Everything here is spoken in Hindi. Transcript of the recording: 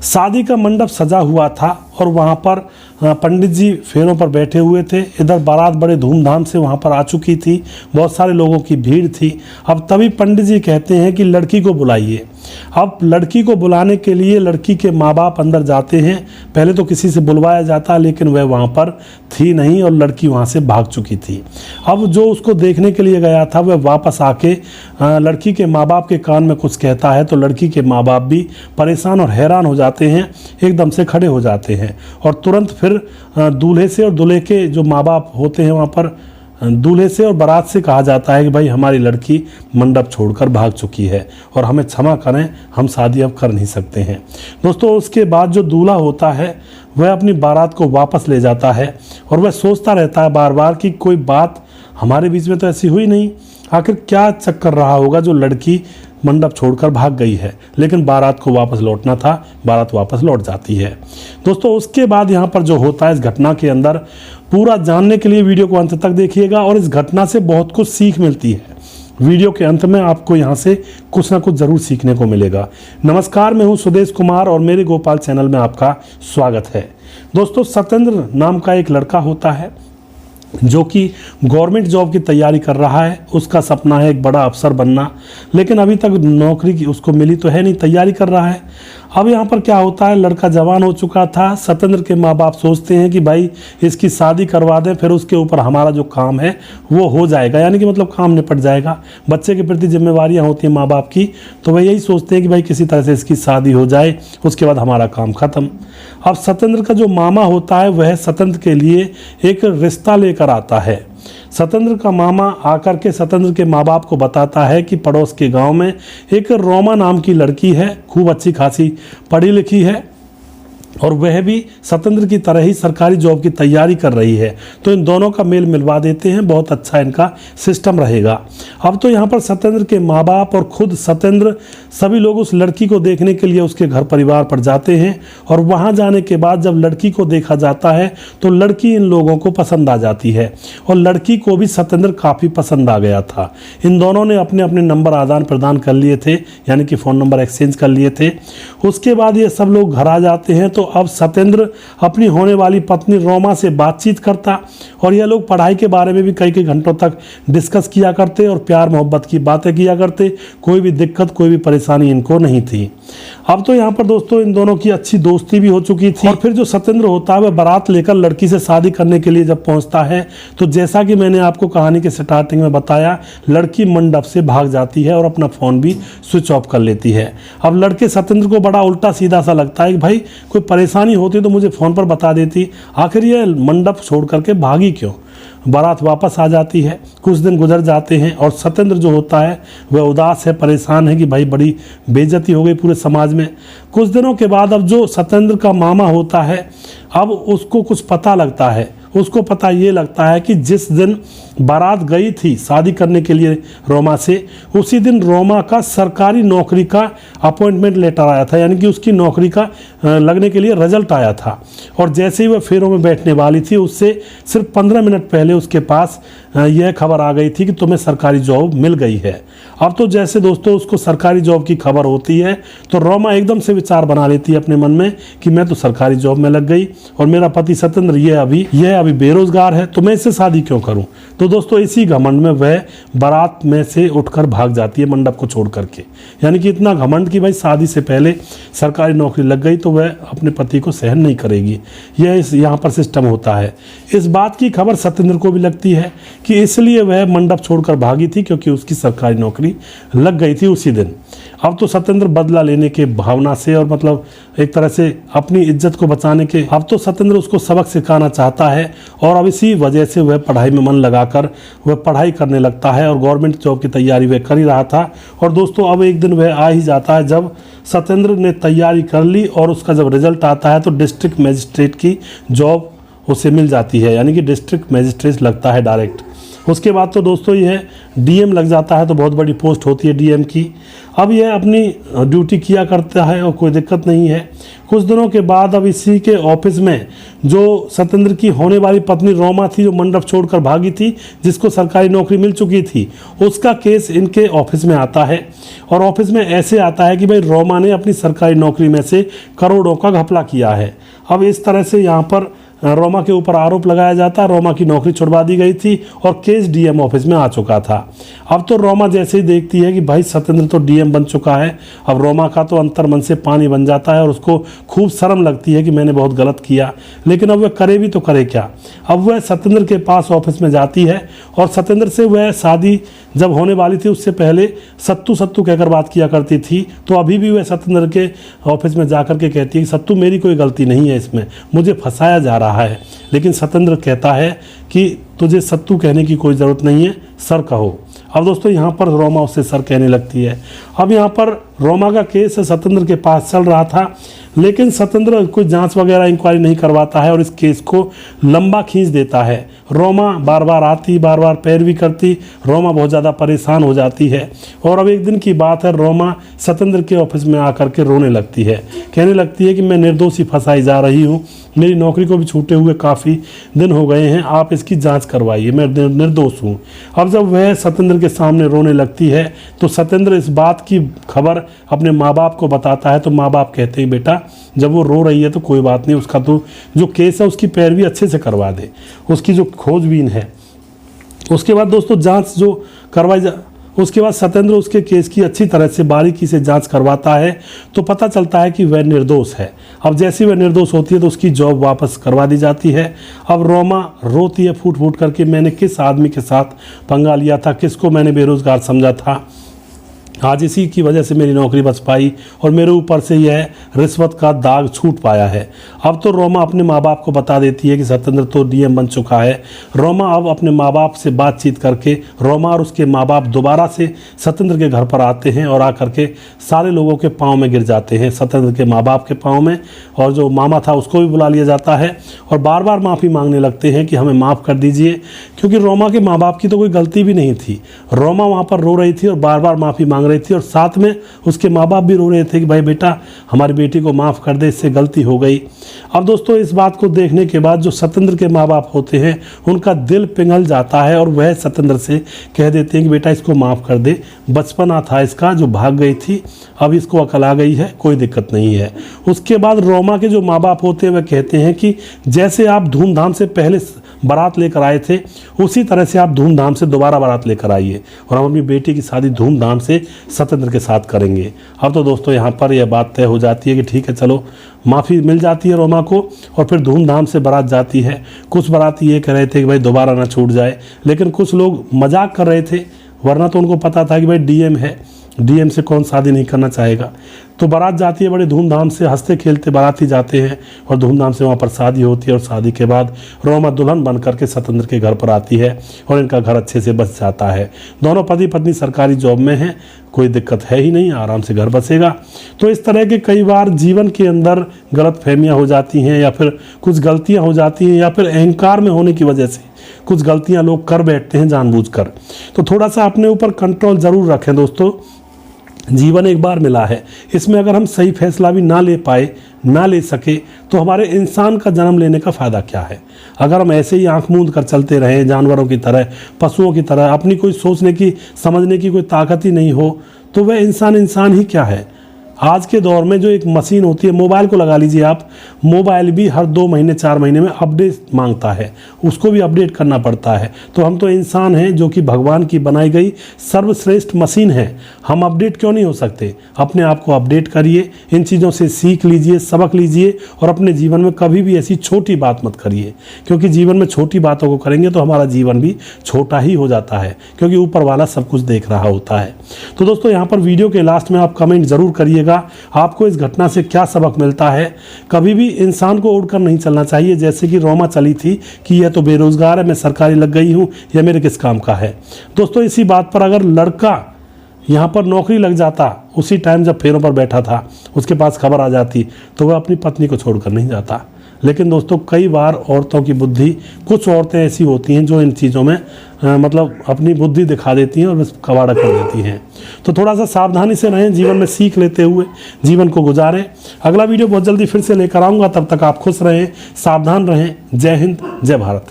शादी का मंडप सजा हुआ था और वहाँ पर पंडित जी फेरों पर बैठे हुए थे। इधर बारात बड़े धूमधाम से वहाँ पर आ चुकी थी, बहुत सारे लोगों की भीड़ थी। अब तभी पंडित जी कहते हैं कि लड़की को बुलाइए। अब लड़की को बुलाने के लिए लड़की के माँ बाप अंदर जाते हैं। पहले तो किसी से बुलवाया जाता, लेकिन वह वहाँ पर थी नहीं और लड़की वहाँ से भाग चुकी थी। अब जो उसको देखने के लिए गया था वह वापस आके लड़की के माँ बाप के कान में कुछ कहता है, तो लड़की के माँ बाप भी परेशान और हैरान हो जाते हैं, एकदम से खड़े हो जाते हैं और तुरंत फिर दूल्हे से और दूल्हे के जो माँ बाप होते हैं वहाँ पर दूल्हे से और बारात से कहा जाता है कि भाई हमारी लड़की मंडप छोड़कर भाग चुकी है और हमें क्षमा करें, हम शादी अब कर नहीं सकते हैं। दोस्तों उसके बाद जो दूल्हा होता है वह अपनी बारात को वापस ले जाता है और वह सोचता रहता है बार बार कि कोई बात हमारे बीच में तो ऐसी हुई नहीं, आखिर क्या चक्कर रहा होगा जो लड़की मंडप छोड़कर भाग गई है। लेकिन बारात को वापस लौटना था, बारात वापस लौट जाती है। दोस्तों उसके बाद यहाँ पर जो होता है इस घटना के अंदर, पूरा जानने के लिए वीडियो को अंत तक देखिएगा और इस घटना से बहुत कुछ सीख मिलती है। वीडियो के अंत में आपको यहाँ से कुछ ना कुछ ज़रूर सीखने को मिलेगा। नमस्कार, मैं हूँ सुदेश कुमार और मेरे गोपाल चैनल में आपका स्वागत है। दोस्तों सत्येंद्र नाम का एक लड़का होता है जो कि गवर्नमेंट जॉब की तैयारी कर रहा है। उसका सपना है एक बड़ा अफसर बनना, लेकिन अभी तक नौकरी की उसको मिली तो है नहीं, तैयारी कर रहा है। अब यहाँ पर क्या होता है, लड़का जवान हो चुका था। सत्येंद्र के माँ बाप सोचते हैं कि भाई इसकी शादी करवा दें, फिर उसके ऊपर हमारा जो काम है वो हो जाएगा, यानी कि मतलब काम निपट जाएगा। बच्चे के प्रति जिम्मेवारियाँ होती हैं माँ बाप की, तो वह यही सोचते हैं कि भाई किसी तरह से इसकी शादी हो जाए, उसके बाद हमारा काम खत्म। अब सत्येंद्र का जो मामा होता है वह सत्येंद्र के लिए एक रिश्ता लेकर आता है। सत्येंद्र का मामा आकर के सत्येंद्र के माँ बाप को बताता है कि पड़ोस के गांव में एक रोमा नाम की लड़की है, खूब अच्छी खासी पढ़ी लिखी है और वह भी सत्येंद्र की तरह ही सरकारी जॉब की तैयारी कर रही है, तो इन दोनों का मेल मिलवा देते हैं, बहुत अच्छा इनका सिस्टम रहेगा। अब तो यहाँ पर सत्येंद्र के माँ बाप और खुद सत्येंद्र सभी लोग उस लड़की को देखने के लिए उसके घर परिवार पर जाते हैं और वहाँ जाने के बाद जब लड़की को देखा जाता है तो लड़की इन लोगों को पसंद आ जाती है और लड़की को भी सत्येंद्र काफ़ी पसंद आ गया था। इन दोनों ने अपने अपने नंबर आदान प्रदान कर लिए थे, यानी कि फ़ोन नंबर एक्सचेंज कर लिए थे। उसके बाद ये सब लोग घर आ जाते हैं, तो अब सत्येंद्र अपनी होने वाली पत्नी रोमा से बातचीत करता और यह लोग पढ़ाई के बारे में भी कई कई घंटों तक डिस्कस किया करते और प्यार मोहब्बत की बातें किया करते। कोई भी दिक्कत, कोई भी परेशानी इनको नहीं थी। अब तो यहाँ पर दोस्तों इन दोनों की अच्छी दोस्ती भी हो चुकी थी और फिर जो सत्येंद्र होता है वह बारात लेकर लड़की से शादी करने के लिए जब पहुँचता है, तो जैसा कि मैंने आपको कहानी के स्टार्टिंग में बताया, लड़की मंडप से भाग जाती है और अपना फ़ोन भी स्विच ऑफ कर लेती है। अब लड़के सत्येंद्र को बड़ा उल्टा सीधा सा लगता है कि भाई कोई परेशानी होती तो मुझे फ़ोन पर बता देती, आखिर ये मंडप छोड़ करके भागी क्यों। बारात वापस आ जाती है, कुछ दिन गुजर जाते हैं और सत्येंद्र जो होता है वह उदास है, परेशान है कि भाई बड़ी बेइज्जती हो गई पूरे समाज में। कुछ दिनों के बाद अब जो सत्येंद्र का मामा होता है, अब उसको कुछ पता लगता है। उसको पता ये लगता है कि जिस दिन बारात गई थी शादी करने के लिए रोमा से, उसी दिन रोमा का सरकारी नौकरी का अपॉइंटमेंट लेटर आया था, यानी कि उसकी नौकरी का लगने के लिए रिजल्ट आया था। और जैसे ही वह फेरों में बैठने वाली थी, उससे सिर्फ 15 मिनट पहले उसके पास यह खबर आ गई थी कि तुम्हें सरकारी जॉब मिल गई है। अब तो जैसे दोस्तों उसको सरकारी जॉब की खबर होती है, तो रोमा एकदम से विचार बना लेती है अपने मन में कि मैं तो सरकारी जॉब में लग गई और मेरा पति सत्येंद्र यह अभी बेरोजगार है, तो मैं इससे शादी क्यों करूं। तो दोस्तों इसी घमंड में वह बारात में से उठकर भाग जाती है मंडप को छोड़ करके, यानी कि इतना घमंड कि भाई शादी से पहले सरकारी नौकरी लग गई तो वह अपने पति को सहन नहीं करेगी। यह यहाँ पर सिस्टम होता है। इस बात की खबर सत्येंद्र को भी लगती है कि इसलिए वह मंडप छोड़कर भागी थी, क्योंकि उसकी सरकारी नौकरी लग गई थी उसी दिन। अब तो सत्येंद्र बदला लेने के भावना से और मतलब एक तरह से अपनी इज्जत को बचाने के, अब तो सत्येंद्र उसको सबक सिखाना चाहता है और अब इसी वजह से वह पढ़ाई में मन लगाकर वह पढ़ाई करने लगता है और गवर्नमेंट जॉब की तैयारी वह कर ही रहा था। और दोस्तों अब एक दिन वह आ ही जाता है जब सत्येंद्र ने तैयारी कर ली और उसका जब रिजल्ट आता है तो डिस्ट्रिक्ट मजिस्ट्रेट की जॉब उसे मिल जाती है, यानी कि डिस्ट्रिक्ट मजिस्ट्रेट लगता है डायरेक्ट। उसके बाद तो दोस्तों यह डीएम लग जाता है, तो बहुत बड़ी पोस्ट होती है डीएम की। अब यह अपनी ड्यूटी किया करता है और कोई दिक्कत नहीं है। कुछ दिनों के बाद अब इसी के ऑफिस में जो सत्येंद्र की होने वाली पत्नी रोमा थी, जो मंडप छोड़कर भागी थी, जिसको सरकारी नौकरी मिल चुकी थी, उसका केस इनके ऑफिस में आता है। और ऑफिस में ऐसे आता है कि भाई रोमा ने अपनी सरकारी नौकरी में से करोड़ों का घपला किया है। अब इस तरह से यहाँ पर रोमा के ऊपर आरोप लगाया जाता, रोमा की नौकरी छुड़वा दी गई थी और केस डीएम ऑफिस में आ चुका था। अब तो रोमा जैसे ही देखती है कि भाई सत्येंद्र तो डीएम बन चुका है, अब रोमा का तो अंतर मन से पानी बन जाता है और उसको खूब शर्म लगती है कि मैंने बहुत गलत किया। लेकिन अब वह करे भी तो करे क्या। अब वह सत्येंद्र के पास ऑफिस में जाती है और सत्येंद्र से वह शादी जब होने वाली थी उससे पहले सत्तू सत्तू कहकर बात किया करती थी। तो अभी भी वह सत्येंद्र के ऑफिस में जाकर के कहती है कि सत्तू मेरी कोई गलती नहीं है, इसमें मुझे फंसाया जा रहा है। लेकिन सत्येंद्र कहता है कि तुझे सत्तू कहने की कोई ज़रूरत नहीं है, सर कहो। अब दोस्तों यहाँ पर रोमा उससे सर कहने लगती है। अब यहाँ पर रोमा का केस सत्येंद्र के पास चल रहा था, लेकिन सत्येंद्र कोई जांच वगैरह इंक्वायरी नहीं करवाता है और इस केस को लंबा खींच देता है। रोमा बार बार आती, बार बार पैरवी करती, रोमा बहुत ज़्यादा परेशान हो जाती है। और अब एक दिन की बात है, रोमा सत्येंद्र के ऑफिस में आकर के रोने लगती है, कहने लगती है कि मैं निर्दोषी फंसाई जा रही हूँ, मेरी नौकरी को भी छूटे हुए काफ़ी दिन हो गए हैं, आप इसकी जांच करवाइए, मैं निर्दोष हूँ। अब जब वह सत्येंद्र के सामने रोने लगती है तो सत्येंद्र इस बात की खबर अपने माँ बाप को बताता है। तो माँ बाप कहते हैं बेटा जब वो रो रही है तो कोई बात नहीं, उसका तो जो केस है उसकी पैरवी अच्छे से करवा दे, उसकी जो खोजबीन है। उसके बाद दोस्तों जांच जो करवाई उसके बाद सत्येंद्र उसके केस की अच्छी तरह से बारीकी से जांच करवाता है, तो पता चलता है कि वह निर्दोष है। अब जैसे वह निर्दोष होती है तो उसकी जॉब वापस करवा दी जाती है। अब रोमा रोती है फूट फूट करके, मैंने किस आदमी के साथ पंगा लिया था, किसको मैंने बेरोजगार समझा था, आज इसी की वजह से मेरी नौकरी बच पाई और मेरे ऊपर से यह रिश्वत का दाग छूट पाया है। अब तो रोमा अपने माँ बाप को बता देती है कि सत्येंद्र तो डीएम बन चुका है। रोमा अब अपने माँ बाप से बातचीत करके रोमा और उसके माँ बाप दोबारा से सत्येंद्र के घर पर आते हैं और आकर के सारे लोगों के पाँव में गिर जाते हैं, सत्येंद्र के माँ बाप के पाँव में, और जो मामा था उसको भी बुला लिया जाता है और बार बार माफ़ी मांगने लगते हैं कि हमें माफ़ कर दीजिए, क्योंकि रोमा के माँ बाप की तो कोई गलती भी नहीं थी। रोमा वहाँ पर रो रही थी और बार बार माफ़ी मांग रही थी और साथ में उसके माँ बाप भी रो रहे थे कि भाई बेटा हमारी बेटी को माफ़ कर दे, इससे गलती हो गई। अब दोस्तों इस बात को देखने के बाद जो सत्येंद्र के माँ बाप होते हैं उनका दिल पिघल जाता है और वह सत्येंद्र से कह देते हैं कि बेटा इसको माफ़ कर दे, बचपना था इसका जो भाग गई थी, अब इसको अकल आ गई है, कोई दिक्कत नहीं है। उसके बाद रोमा के जो माँ बाप होते हैं वह कहते हैं कि जैसे आप धूमधाम से पहले बारात लेकर आए थे उसी तरह से आप धूमधाम से दोबारा बारात लेकर आइए और हम अपनी बेटी की शादी धूमधाम से सत्येंद्र के साथ करेंगे। अब तो दोस्तों यहाँ पर यह बात तय हो जाती है कि ठीक है चलो, माफ़ी मिल जाती है रोमा को और फिर धूमधाम से बारात जाती है। कुछ बाराती ये कह रहे थे कि भाई दोबारा ना छूट जाए, लेकिन कुछ लोग मजाक कर रहे थे, वरना तो उनको पता था कि भाई डीएम है, डीएम से कौन शादी नहीं करना चाहेगा। तो बारात जाती है, बड़े धूमधाम से हंसते खेलते बाराती जाते हैं और धूमधाम से वहाँ पर शादी होती है और शादी के बाद रोमा दुल्हन बन करके सत्येंद्र के घर पर आती है और इनका घर अच्छे से बस जाता है। दोनों पति पत्नी सरकारी जॉब में हैं, कोई दिक्कत है ही नहीं, आराम से घर बसेगा। तो इस तरह के कई बार जीवन के अंदर गलत फहमियाँ हो जाती हैं या फिर कुछ गलतियाँ हो जाती हैं या फिर अहंकार में होने की वजह से कुछ गलतियाँ लोग कर बैठते हैं जानबूझकर। तो थोड़ा सा अपने ऊपर कंट्रोल ज़रूर रखें दोस्तों, जीवन एक बार मिला है, इसमें अगर हम सही फैसला भी ना ले पाए, ना ले सके, तो हमारे इंसान का जन्म लेने का फ़ायदा क्या है। अगर हम ऐसे ही आंख मूंद कर चलते रहें जानवरों की तरह, पशुओं की तरह, अपनी कोई सोचने की समझने की कोई ताकत ही नहीं हो, तो वह इंसान ही क्या है। आज के दौर में जो एक मशीन होती है, मोबाइल को लगा लीजिए आप, मोबाइल भी हर 2 महीने 4 महीने में अपडेट मांगता है, उसको भी अपडेट करना पड़ता है। तो हम तो इंसान हैं जो कि भगवान की बनाई गई सर्वश्रेष्ठ मशीन है, हम अपडेट क्यों नहीं हो सकते। अपने आप को अपडेट करिए, इन चीज़ों से सीख लीजिए, सबक लीजिए और अपने जीवन में कभी भी ऐसी छोटी बात मत करिए, क्योंकि जीवन में छोटी बातों को करेंगे तो हमारा जीवन भी छोटा ही हो जाता है, क्योंकि ऊपर वाला सब कुछ देख रहा होता है। तो दोस्तों यहाँ पर वीडियो के लास्ट में आप कमेंट ज़रूर करिएगा आपको इस घटना से क्या सबक मिलता है। कभी भी इंसान को उड़कर नहीं चलना चाहिए, जैसे कि रोमा चली थी कि यह तो बेरोजगार है, मैं सरकारी लग गई हूं, यह मेरे किस काम का है। दोस्तों इसी बात पर अगर लड़का यहाँ पर नौकरी लग जाता, उसी टाइम जब फेरों पर बैठा था, उसके पास खबर आ जाती, तो वह अपनी पत्नी को छोड़कर नहीं जाता। लेकिन दोस्तों कई बार औरतों की बुद्धि, कुछ औरतें ऐसी होती हैं जो इन चीज़ों में मतलब अपनी बुद्धि दिखा देती हैं और बस कबाड़ा कर देती हैं। तो थोड़ा सा सावधानी से रहें, जीवन में सीख लेते हुए जीवन को गुजारें। अगला वीडियो बहुत जल्दी फिर से लेकर आऊँगा, तब तक आप खुश रहें, सावधान रहें। जय हिंद, जय भारत।